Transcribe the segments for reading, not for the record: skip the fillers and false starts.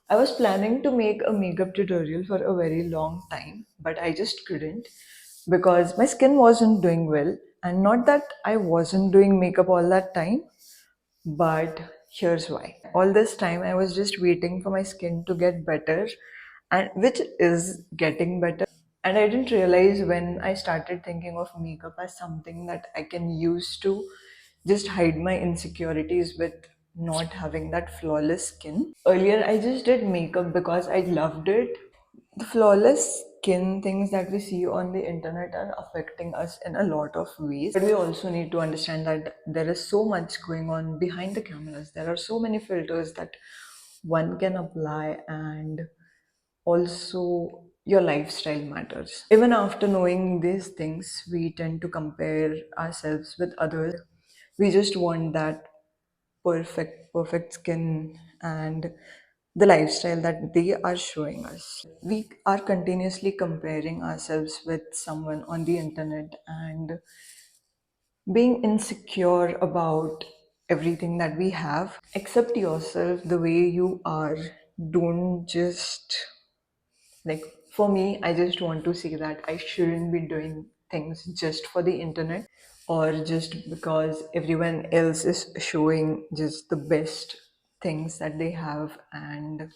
I was planning to make a makeup tutorial for a very long time, but I just couldn't because my skin wasn't doing well. And not that I wasn't doing makeup all that time, but here's why. All this time, I was just waiting for my skin to get better, and which is getting better. And I didn't realize when I started thinking of makeup as something that I can use to just hide my insecurities with not having that flawless skin. Earlier, I just did makeup because I loved it. The flawless skin things that we see on the internet are affecting us in a lot of ways. But we also need to understand that there is so much going on behind the cameras. There are so many filters that one can apply, and also your lifestyle matters. Even after knowing these things, we tend to compare ourselves with others. We just want that perfect skin and the lifestyle that they are showing us. We are continuously comparing ourselves with someone on the internet and being insecure about everything that we have. Accept yourself the way you are. Don't just, like, for me, I just want to say that I shouldn't be doing things just for the internet or just because everyone else is showing just the best things that they have, and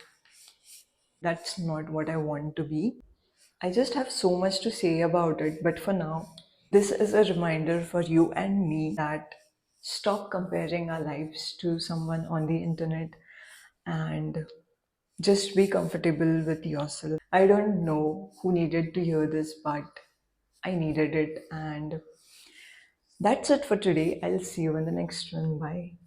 that's not what I want to be. I just have so much to say about it, but for now, this is a reminder for you and me that stop comparing our lives to someone on the internet and just be comfortable with yourself. I don't know who needed to hear this, but I needed it, and that's it for today. I'll see you in the next one. Bye.